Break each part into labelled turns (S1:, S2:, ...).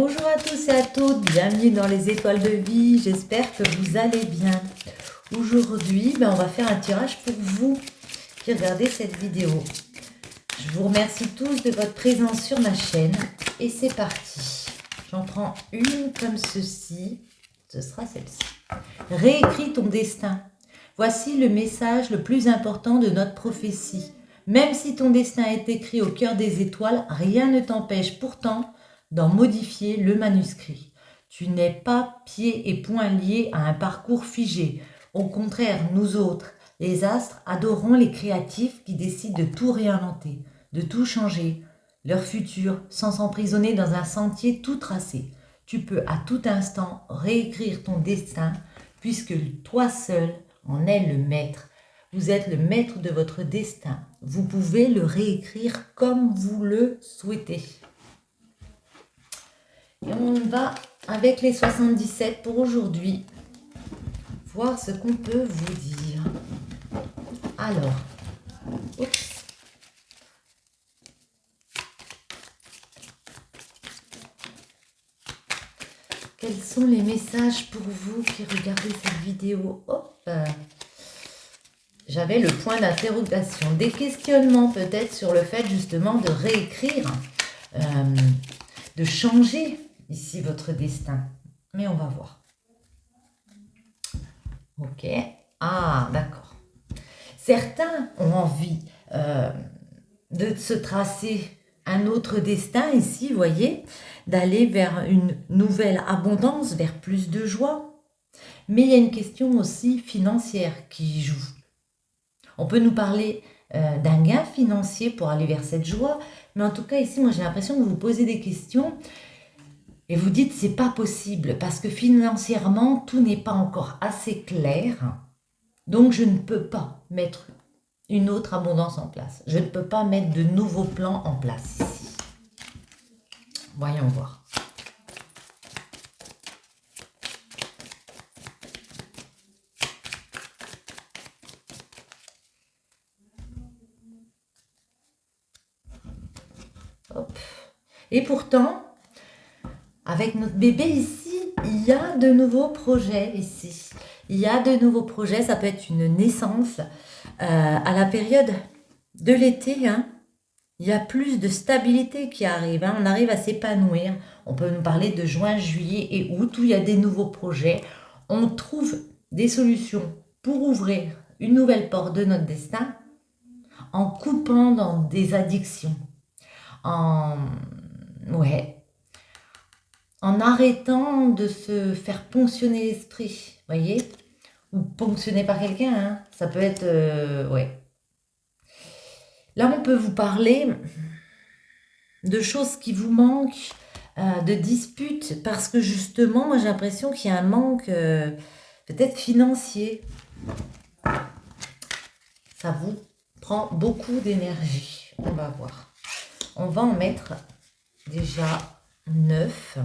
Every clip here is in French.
S1: Bonjour à tous et à toutes, bienvenue dans les étoiles de vie, j'espère que vous allez bien. Aujourd'hui, on va faire un tirage pour vous qui regardez cette vidéo. Je vous remercie tous de votre présence sur ma chaîne et c'est parti. J'en prends une comme ceci, ce sera celle-ci. Réécris ton destin. Voici le message le plus important de notre prophétie. Même si ton destin est écrit au cœur des étoiles, rien ne t'empêche pourtant d'en modifier le manuscrit. Tu n'es pas pieds et poings liés à un parcours figé. Au contraire, nous autres, les astres, adorons les créatifs qui décident de tout réinventer, de tout changer, leur futur, sans s'emprisonner dans un sentier tout tracé. Tu peux à tout instant réécrire ton destin, puisque toi seul en es le maître. Vous êtes le maître de votre destin. Vous pouvez le réécrire comme vous le souhaitez. Et on va, avec les 77 pour aujourd'hui, voir ce qu'on peut vous dire. Alors, oups. Quels sont les messages pour vous qui regardez cette vidéo? Hop. J'avais le point d'interrogation. Des questionnements peut-être sur le fait justement de réécrire, de changer ici votre destin. Mais on va voir. Ok. Ah, d'accord. Certains ont envie de se tracer un autre destin ici, vous voyez, d'aller vers une nouvelle abondance, vers plus de joie. Mais il y a une question aussi financière qui joue. On peut nous parler d'un gain financier pour aller vers cette joie, mais en tout cas ici, moi j'ai l'impression que vous vous posez des questions et vous dites c'est pas possible parce que financièrement tout n'est pas encore assez clair, donc je ne peux pas mettre une autre abondance en place. Je ne peux pas mettre de nouveaux plans en place ici. Voyons voir. Hop. Et pourtant, avec notre bébé ici, il y a de nouveaux projets ici. Il y a de nouveaux projets, ça peut être une naissance. À la période de l'été, il y a plus de stabilité qui arrive. On arrive à s'épanouir. On peut nous parler de juin, juillet et août où il y a des nouveaux projets. On trouve des solutions pour ouvrir une nouvelle porte de notre destin en coupant dans des addictions. En arrêtant de se faire ponctionner l'esprit, voyez, ou ponctionner par quelqu'un, ça peut être, Là, on peut vous parler de choses qui vous manquent, de disputes, parce que justement, moi j'ai l'impression qu'il y a un manque peut-être financier. Ça vous prend beaucoup d'énergie, on va voir. On va en mettre déjà 9.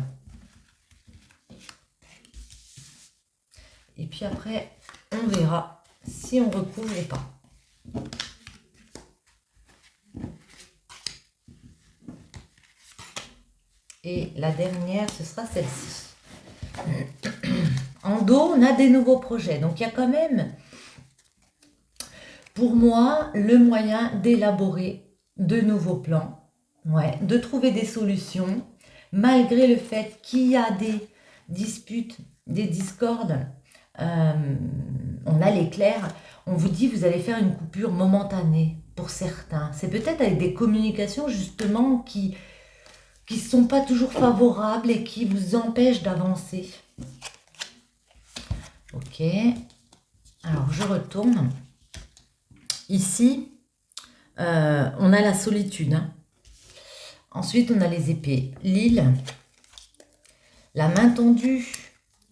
S1: Et puis après, on verra si on recouvre ou pas. Et la dernière, ce sera celle-ci. En dos, on a des nouveaux projets. Donc, il y a quand même, pour moi, le moyen d'élaborer de nouveaux plans. De trouver des solutions, malgré le fait qu'il y a des disputes, des discordes. On a l'éclair, on vous dit vous allez faire une coupure momentanée pour certains. C'est peut-être avec des communications justement qui ne sont pas toujours favorables et qui vous empêchent d'avancer. Ok, alors je retourne. Ici, on a la solitude. Ensuite, on a les épées. L'île, la main tendue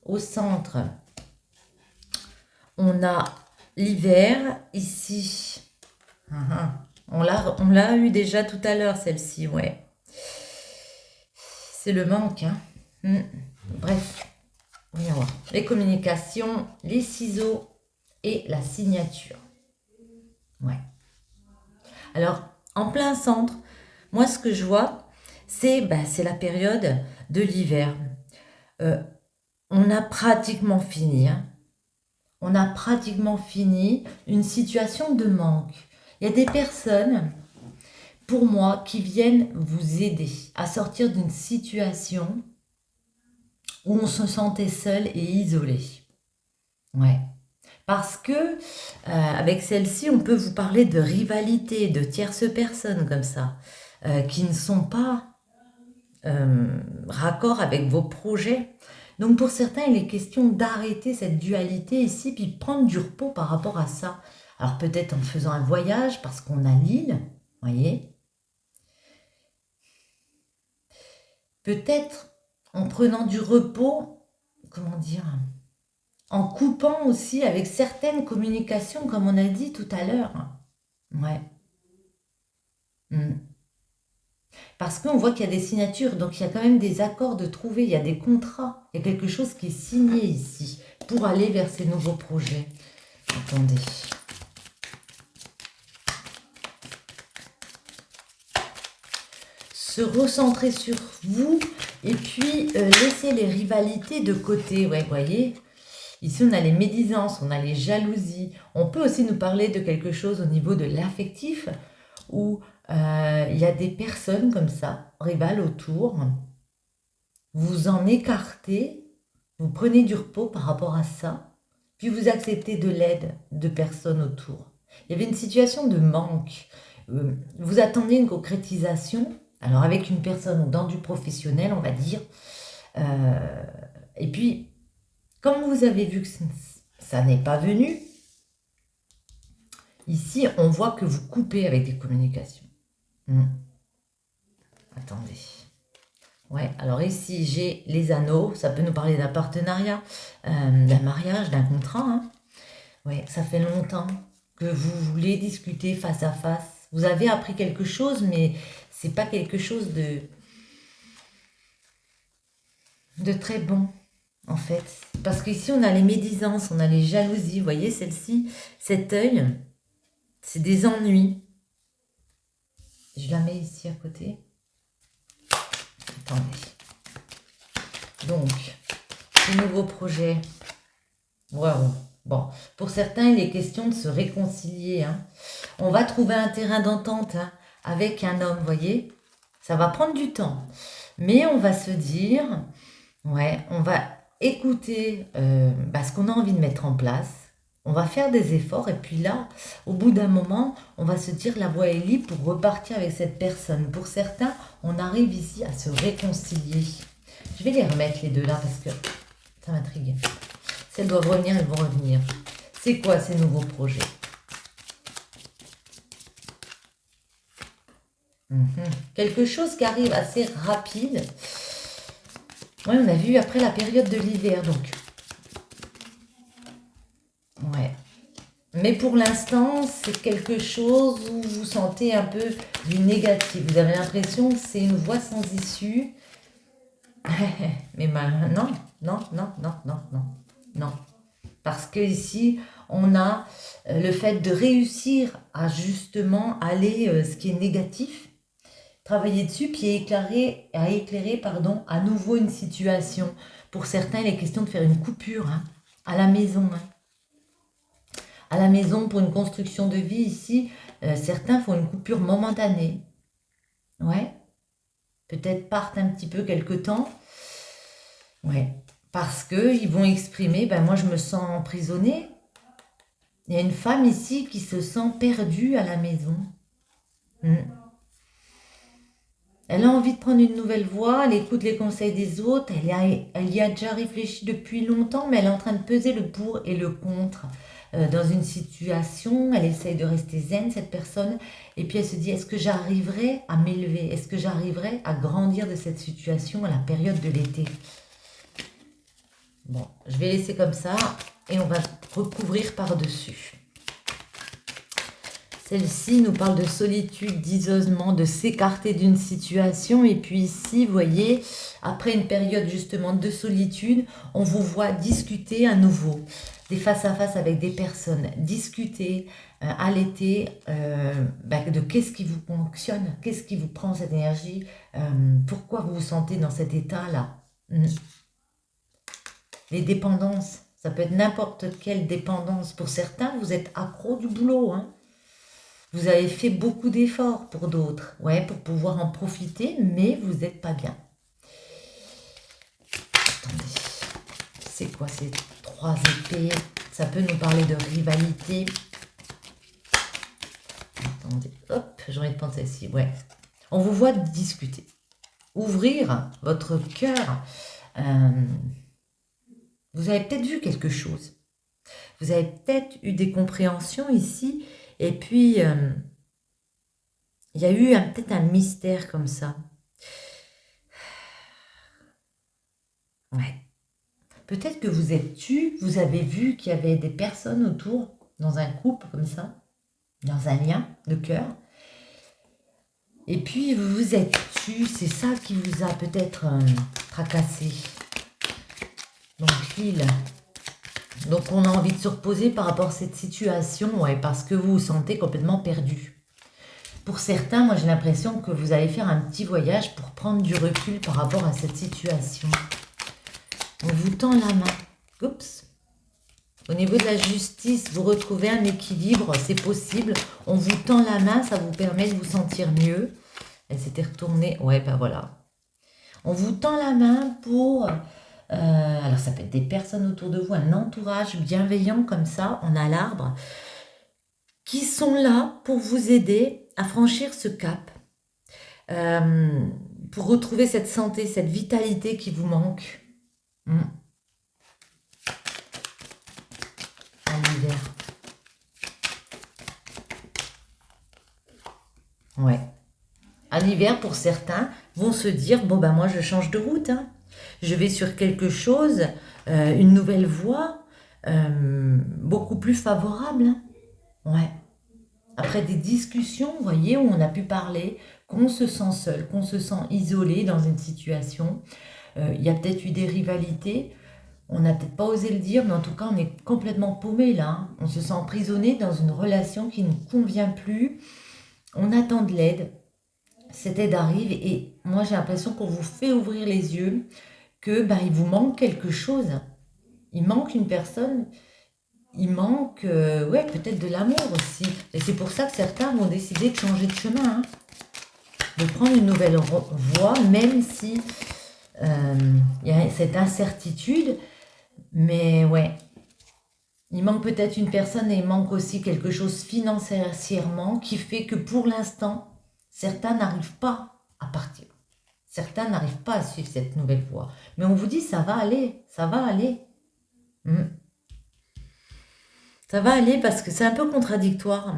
S1: au centre. On a l'hiver ici. On l'a eu déjà tout à l'heure, celle-ci, C'est le manque. Bref, voyons voir. Les communications, les ciseaux et la signature. Alors, en plein centre, moi, ce que je vois, c'est la période de l'hiver. On a pratiquement fini. Hein. On a pratiquement fini une situation de manque. Il y a des personnes, pour moi, qui viennent vous aider à sortir d'une situation où on se sentait seul et isolé. Ouais. Parce que avec celle-ci, on peut vous parler de rivalité, de tierces personnes comme ça, qui ne sont pas raccord avec vos projets. Donc pour certains, il est question d'arrêter cette dualité ici, puis prendre du repos par rapport à ça. Alors peut-être en faisant un voyage, parce qu'on a l'île, voyez. Peut-être en prenant du repos, comment dire, en coupant aussi avec certaines communications, comme on a dit tout à l'heure. Ouais. Parce qu'on voit qu'il y a des signatures, donc il y a quand même des accords de trouver, il y a des contrats, il y a quelque chose qui est signé ici pour aller vers ces nouveaux projets. Attendez. Se recentrer sur vous et puis laisser les rivalités de côté, ouais, vous voyez. Ici, on a les médisances, on a les jalousies. On peut aussi nous parler de quelque chose au niveau de l'affectif où il y a des personnes comme ça, rivales autour. Vous en écartez, vous prenez du repos par rapport à ça, puis vous acceptez de l'aide de personnes autour. Il y avait une situation de manque. Vous attendiez une concrétisation, alors avec une personne ou dans du professionnel, on va dire. Et puis, comme vous avez vu que ça n'est pas venu, ici, on voit que vous coupez avec des communications. Attendez. Ouais, alors ici, j'ai les anneaux. Ça peut nous parler d'un partenariat, d'un mariage, d'un contrat. Hein. Ouais, ça fait longtemps que vous voulez discuter face à face. Vous avez appris quelque chose, mais c'est pas quelque chose de très bon. En fait, parce qu'ici on a les médisances, on a les jalousies, vous voyez celle-ci, cet œil, c'est des ennuis. Je la mets ici à côté. Attendez. Donc, ce nouveau projet, waouh. Bon, pour certains, il est question de se réconcilier. Hein. On va trouver un terrain d'entente hein, avec un homme, vous voyez. Ça va prendre du temps, mais on va se dire, ouais, on va écouter ce qu'on a envie de mettre en place. On va faire des efforts et puis là, au bout d'un moment, on va se dire la voie est libre pour repartir avec cette personne. Pour certains, on arrive ici à se réconcilier. Je vais les remettre les deux là parce que ça m'intrigue. Si elles doivent revenir, elles vont revenir. C'est quoi ces nouveaux projets? Quelque chose qui arrive assez rapide. Ouais, on a vu après la période de l'hiver, donc. Ouais. Mais pour l'instant, c'est quelque chose où vous sentez un peu du négatif. Vous avez l'impression que c'est une voie sans issue. Mais non, non, non, non, non, non, non. Parce que ici, on a le fait de réussir à justement aller ce qui est négatif, travailler dessus, puis éclairer à nouveau une situation. Pour certains, il est question de faire une coupure hein, à la maison. Hein. À la maison, pour une construction de vie, ici, certains font une coupure momentanée. Ouais. Peut-être partent un petit peu quelque temps. Ouais. Parce qu'ils vont exprimer, moi je me sens emprisonnée. Il y a une femme ici qui se sent perdue à la maison. Elle a envie de prendre une nouvelle voie, elle écoute les conseils des autres, elle y a déjà réfléchi depuis longtemps, mais elle est en train de peser le pour et le contre dans une situation. Elle essaye de rester zen, cette personne, et puis elle se dit, est-ce que j'arriverai à m'élever? Est-ce que j'arriverai à grandir de cette situation à la période de l'été? Bon, je vais laisser comme ça, et on va recouvrir par-dessus. Celle-ci nous parle de solitude, d'isolement, de s'écarter d'une situation. Et puis ici, vous voyez, après une période justement de solitude, on vous voit discuter à nouveau. Des face-à-face avec des personnes. Discuter à l'été de qu'est-ce qui vous fonctionne, qu'est-ce qui vous prend cette énergie, pourquoi vous vous sentez dans cet état-là. Les dépendances, ça peut être n'importe quelle dépendance. Pour certains, vous êtes accro du boulot, hein. Vous avez fait beaucoup d'efforts pour d'autres, ouais, pour pouvoir en profiter, mais vous n'êtes pas bien. Attendez, c'est quoi ces 3 épées? Ça peut nous parler de rivalité. Attendez, hop, j'ai envie de prendre celle-ci, ouais. On vous voit discuter. Ouvrir votre cœur. Vous avez peut-être vu quelque chose. Vous avez peut-être eu des compréhensions ici. Et puis, il y a eu peut-être un mystère comme ça. Ouais. Peut-être que vous êtes tu, vous avez vu qu'il y avait des personnes autour, dans un couple comme ça, dans un lien de cœur. Et puis, vous vous êtes tu, c'est ça qui vous a peut-être tracassé. Donc, on a envie de se reposer par rapport à cette situation, ouais, parce que vous vous sentez complètement perdu. Pour certains, moi j'ai l'impression que vous allez faire un petit voyage pour prendre du recul par rapport à cette situation. On vous tend la main. Oups. Au niveau de la justice, vous retrouvez un équilibre, c'est possible. On vous tend la main, ça vous permet de vous sentir mieux. Elle s'était retournée. Ouais, ben voilà. On vous tend la main pour... alors ça peut être des personnes autour de vous, un entourage bienveillant comme ça, on a l'arbre, qui sont là pour vous aider à franchir ce cap, pour retrouver cette santé, cette vitalité qui vous manque. En hiver. Ouais. En hiver, pour certains, vont se dire, bon ben moi je change de route, hein. Je vais sur quelque chose, une nouvelle voie, beaucoup plus favorable, hein. Ouais. Après des discussions, vous voyez, où on a pu parler, qu'on se sent seul, qu'on se sent isolé dans une situation. Il y a peut-être eu des rivalités. On n'a peut-être pas osé le dire, mais en tout cas, on est complètement paumé là, hein. On se sent emprisonné dans une relation qui ne nous convient plus. On attend de l'aide. Cette aide arrive et moi, j'ai l'impression qu'on vous fait ouvrir les yeux, que il vous manque quelque chose. Il manque une personne. Il manque ouais, peut-être de l'amour aussi. Et c'est pour ça que certains vont décider de changer de chemin, hein. De prendre une nouvelle voie, même si il y a cette incertitude. Mais ouais, il manque peut-être une personne et il manque aussi quelque chose financièrement qui fait que pour l'instant, certains n'arrivent pas à partir. Certains n'arrivent pas à suivre cette nouvelle voie. Mais on vous dit, ça va aller, ça va aller. Ça va aller parce que c'est un peu contradictoire.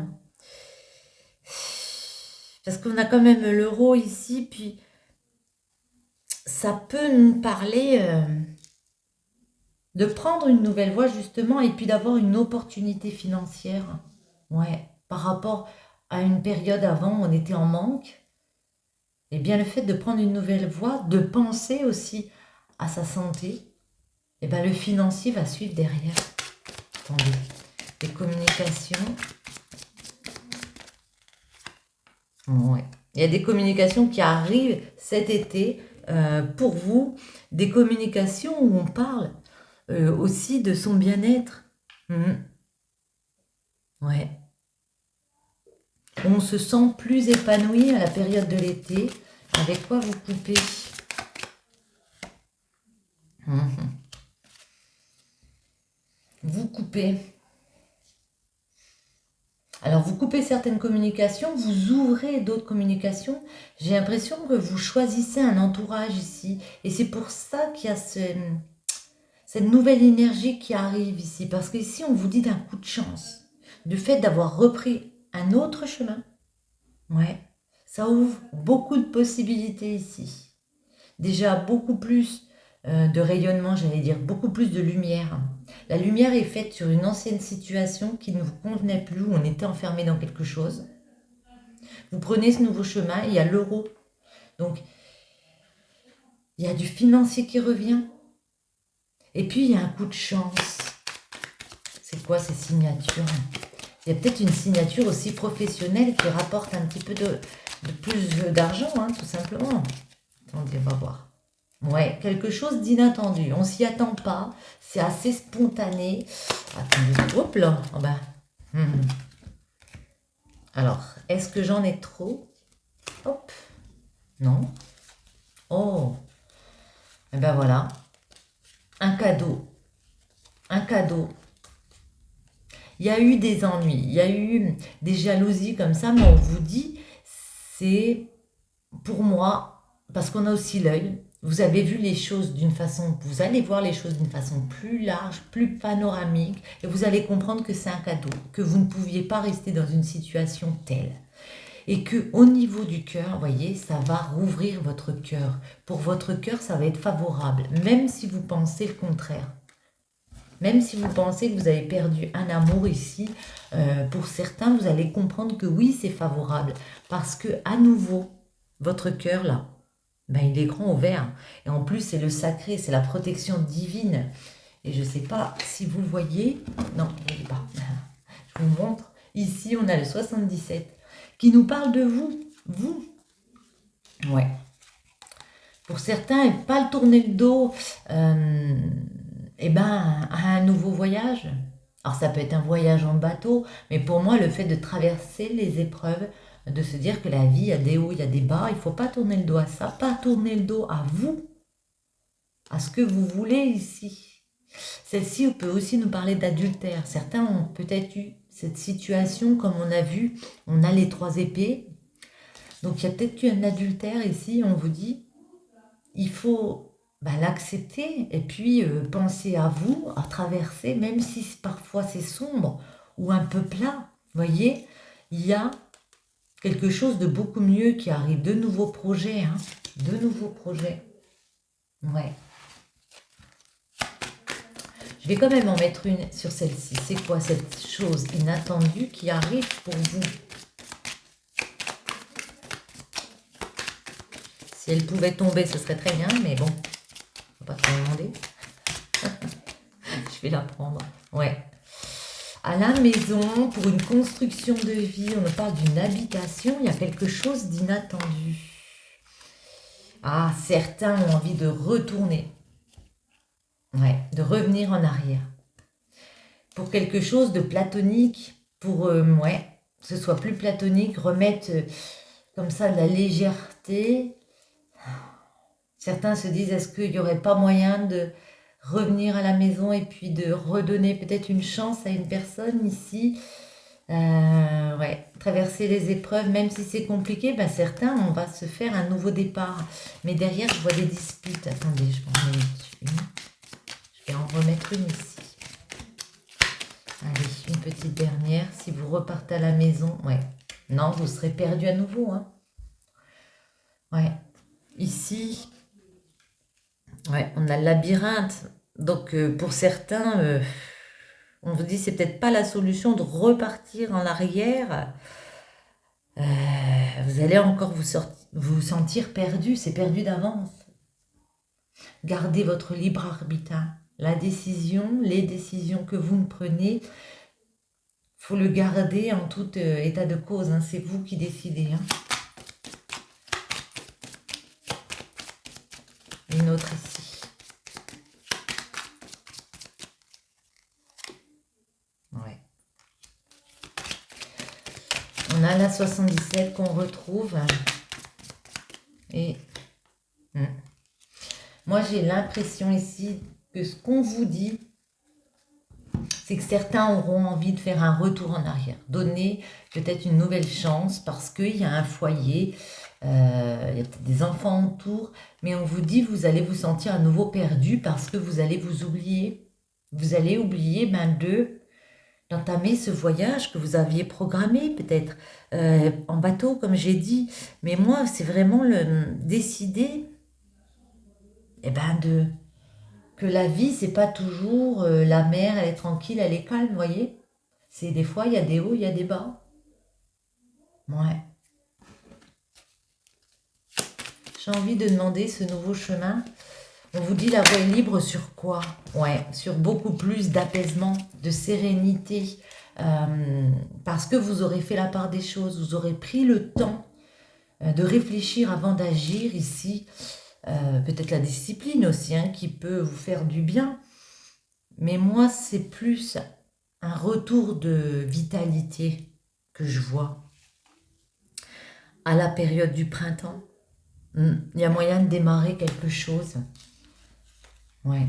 S1: Parce qu'on a quand même l'euro ici, puis ça peut nous parler de prendre une nouvelle voie justement et puis d'avoir une opportunité financière. Ouais, par rapport à une période avant où on était en manque. Et bien le fait de prendre une nouvelle voie, de penser aussi à sa santé, et le financier va suivre derrière. Attendez. Les communications. Ouais. Il y a des communications qui arrivent cet été pour vous. Des communications où on parle aussi de son bien-être. Ouais. On se sent plus épanoui à la période de l'été. Avec quoi vous coupez? Vous coupez. Alors, vous coupez certaines communications, vous ouvrez d'autres communications. J'ai l'impression que vous choisissez un entourage ici. Et c'est pour ça qu'il y a cette nouvelle énergie qui arrive ici. Parce qu'ici, on vous dit d'un coup de chance. Du fait d'avoir repris un autre chemin. Ouais, ça ouvre beaucoup de possibilités ici. Déjà, beaucoup plus de rayonnement, j'allais dire, beaucoup plus de lumière. La lumière est faite sur une ancienne situation qui ne vous convenait plus, où on était enfermé dans quelque chose. Vous prenez ce nouveau chemin, il y a l'euro. Donc, il y a du financier qui revient. Et puis, il y a un coup de chance. C'est quoi ces signatures? Il y a peut-être une signature aussi professionnelle qui rapporte un petit peu de plus d'argent, hein, tout simplement. Attendez, on va voir. Ouais, quelque chose d'inattendu. On s'y attend pas. C'est assez spontané. Attendez, hop là. Oh ben. Alors, est-ce que j'en ai trop? Hop. Non. Oh. Et ben voilà. Un cadeau. Un cadeau. Il y a eu des ennuis, il y a eu des jalousies comme ça, mais on vous dit, c'est pour moi, parce qu'on a aussi l'œil, vous avez vu les choses d'une façon, vous allez voir les choses d'une façon plus large, plus panoramique, et vous allez comprendre que c'est un cadeau, que vous ne pouviez pas rester dans une situation telle. Et que au niveau du cœur, vous voyez, ça va rouvrir votre cœur. Pour votre cœur, ça va être favorable, même si vous pensez le contraire. Même si vous pensez que vous avez perdu un amour ici, pour certains, vous allez comprendre que oui, c'est favorable. Parce que à nouveau, votre cœur, là, ben, il est grand ouvert. Et en plus, c'est le sacré, c'est la protection divine. Et je ne sais pas si vous le voyez. Non, je ne le voyez pas. Je vous montre. Ici, on a le 77 qui nous parle de vous. Vous. Ouais. Pour certains, pas le tourner le dos. Eh ben, à un nouveau voyage. Alors ça peut être un voyage en bateau, mais pour moi, le fait de traverser les épreuves, de se dire que la vie, il y a des hauts, il y a des bas, il ne faut pas tourner le dos à ça, pas tourner le dos à vous, à ce que vous voulez ici. Celle-ci peut aussi nous parler d'adultère. Certains ont peut-être eu cette situation, comme on a vu, on a les 3 épées. Donc il y a peut-être eu un adultère ici, on vous dit, il faut l'accepter et puis penser à vous, à traverser, même si parfois c'est sombre ou un peu plat. Vous voyez, il y a quelque chose de beaucoup mieux qui arrive. De nouveaux projets, hein, de nouveaux projets. Ouais. Je vais quand même en mettre une sur celle-ci. C'est quoi cette chose inattendue qui arrive pour vous? Si elle pouvait tomber, ce serait très bien, mais bon, on va pas trop demander. Je vais la prendre. Ouais. À la maison, pour une construction de vie, on nous parle d'une habitation, il y a quelque chose d'inattendu. Ah, certains ont envie de retourner. Ouais, de revenir en arrière. Pour quelque chose de platonique, pour, ouais, que ce soit plus platonique, remettre comme ça de la légèreté. Certains se disent, est-ce qu'il n'y aurait pas moyen de revenir à la maison et puis de redonner peut-être une chance à une personne ici? Ouais, traverser les épreuves, même si c'est compliqué, certains, on va se faire un nouveau départ. Mais derrière, je vois des disputes. Attendez, je vais en remettre une. Je vais en remettre une ici. Allez, une petite dernière. Si vous repartez à la maison, ouais. Non, vous serez perdu à nouveau, hein. Ouais. Ici, ouais, on a le labyrinthe. Donc, pour certains, on vous dit c'est peut-être pas la solution de repartir en arrière. Vous allez encore vous sentir perdu, c'est perdu d'avance. Gardez votre libre arbitre. Hein. La décision, les décisions que vous me prenez, faut le garder en tout état de cause. Hein. C'est vous qui décidez. Hein. Une autre ici. Ouais. On a la 77 qu'on retrouve. Et moi, j'ai l'impression ici que ce qu'on vous dit, c'est que certains auront envie de faire un retour en arrière, donner peut-être une nouvelle chance parce qu'il y a un foyer, il y a peut-être des enfants autour, mais on vous dit vous allez vous sentir à nouveau perdu parce que vous allez vous oublier. Vous allez oublier d'entamer ce voyage que vous aviez programmé peut-être en bateau comme j'ai dit. Mais moi c'est vraiment le décider de que la vie, c'est pas toujours la mer, elle est tranquille, elle est calme, vous voyez. C'est des fois, il y a des hauts, il y a des bas. Ouais. J'ai envie de demander ce nouveau chemin. On vous dit la voie est libre sur quoi? Ouais, sur beaucoup plus d'apaisement, de sérénité. Parce que vous aurez fait la part des choses, vous aurez pris le temps de réfléchir avant d'agir ici. Peut-être la discipline aussi, hein, qui peut vous faire du bien. Mais moi, c'est plus un retour de vitalité que je vois à la période du printemps. Il y a moyen de démarrer quelque chose. Ouais.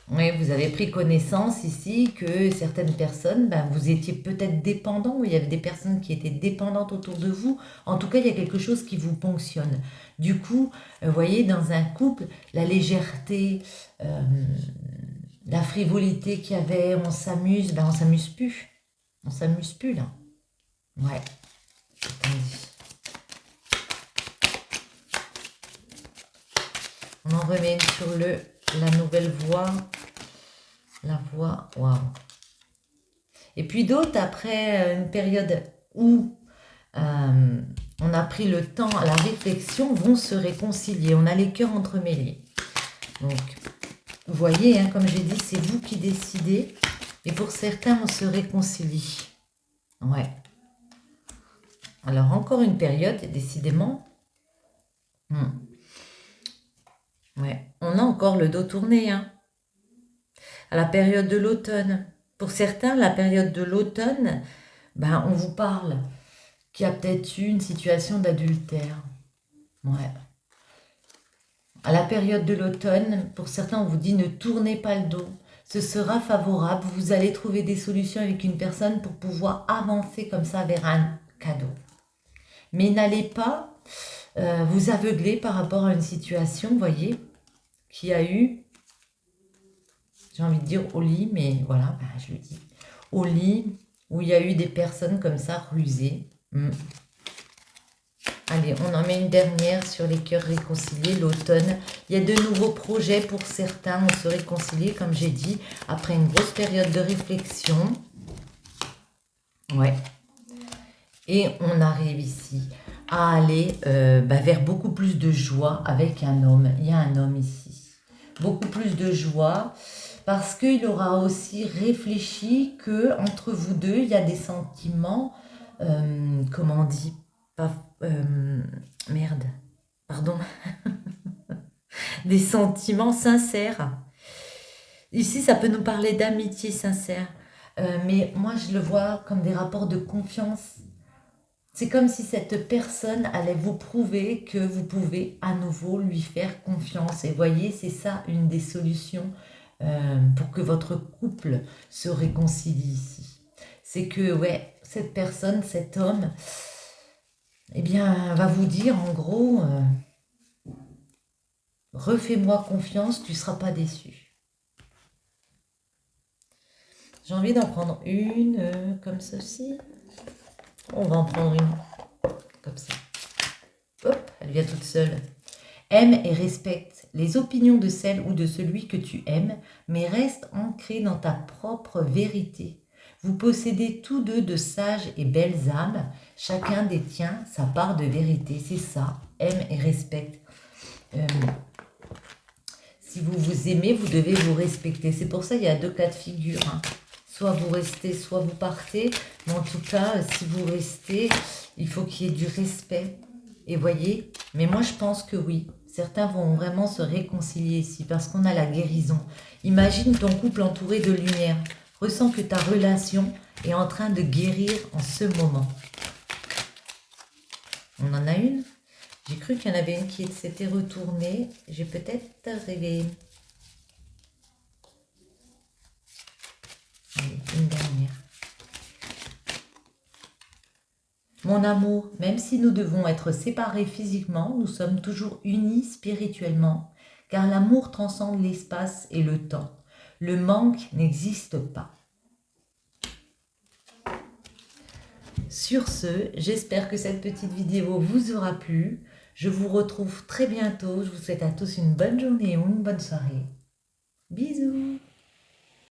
S1: Oui, vous avez pris connaissance ici que certaines personnes, ben, vous étiez peut-être dépendants, ou il y avait des personnes qui étaient dépendantes autour de vous. En tout cas, il y a quelque chose qui vous ponctionne. Du coup, vous voyez, dans un couple, la légèreté, euh, la frivolité qu'il y avait, on s'amuse, ben on s'amuse plus. On s'amuse plus là. Ouais. Attendez. On en remet une sur la nouvelle voie. La voie, waouh. Et puis d'autres, après une période où on a pris le temps à la réflexion, vont se réconcilier. On a les cœurs entremêlés. Donc, vous voyez, hein, comme j'ai dit, c'est vous qui décidez. Et pour certains, on se réconcilie. Ouais. Alors, encore une période, décidément. Ouais. On a encore le dos tourné, hein. À la période de l'automne. Pour certains, la période de l'automne, ben, on vous parle qu'il y a peut-être eu une situation d'adultère. Ouais. À la période de l'automne, pour certains, on vous dit ne tournez pas le dos. Ce sera favorable. Vous allez trouver des solutions avec une personne pour pouvoir avancer comme ça vers un cadeau. Mais n'allez pas vous aveugler par rapport à une situation, vous voyez, qui a eu, j'ai envie de dire au lit, mais voilà, ben, je le dis, au lit, où il y a eu des personnes comme ça rusées. Allez, on en met une dernière sur les cœurs réconciliés, l'automne. Il y a de nouveaux projets pour certains. On se réconcilie, comme j'ai dit, après une grosse période de réflexion. Ouais. Et on arrive ici à aller vers beaucoup plus de joie avec un homme. Il y a un homme ici. Beaucoup plus de joie parce qu'il aura aussi réfléchi que entre vous deux, il y a des sentiments, comment on dit, pas, merde, pardon, des sentiments sincères. Ici, ça peut nous parler d'amitié sincère, mais moi, je le vois comme des rapports de confiance. C'est comme si cette personne allait vous prouver que vous pouvez à nouveau lui faire confiance. Et voyez, c'est ça une des solutions pour que votre couple se réconcilie ici. C'est que, ouais, cette personne, cet homme, eh bien, va vous dire en gros, refais-moi confiance, tu ne seras pas déçu. J'ai envie d'en prendre une comme ceci. On va en prendre une comme ça. Hop, elle vient toute seule. Aime et respecte les opinions de celle ou de celui que tu aimes, mais reste ancré dans ta propre vérité. Vous possédez tous deux de sages et belles âmes, chacun détient sa part de vérité. C'est ça, aime et respecte. Si vous vous aimez, vous devez vous respecter. C'est pour ça qu'il y a deux cas de figure, hein. Soit vous restez, soit vous partez. Mais en tout cas, si vous restez, il faut qu'il y ait du respect. Et voyez, mais moi je pense que oui. Certains vont vraiment se réconcilier ici parce qu'on a la guérison. Imagine ton couple entouré de lumière. Ressens que ta relation est en train de guérir en ce moment. On en a une. J'ai cru qu'il y en avait une qui s'était retournée. J'ai peut-être rêvé. Allez, une dernière. Mon amour, même si nous devons être séparés physiquement, nous sommes toujours unis spirituellement, car l'amour transcende l'espace et le temps. Le manque n'existe pas. Sur ce, j'espère que cette petite vidéo vous aura plu. Je vous retrouve très bientôt. Je vous souhaite à tous une bonne journée ou une bonne soirée. Bisous.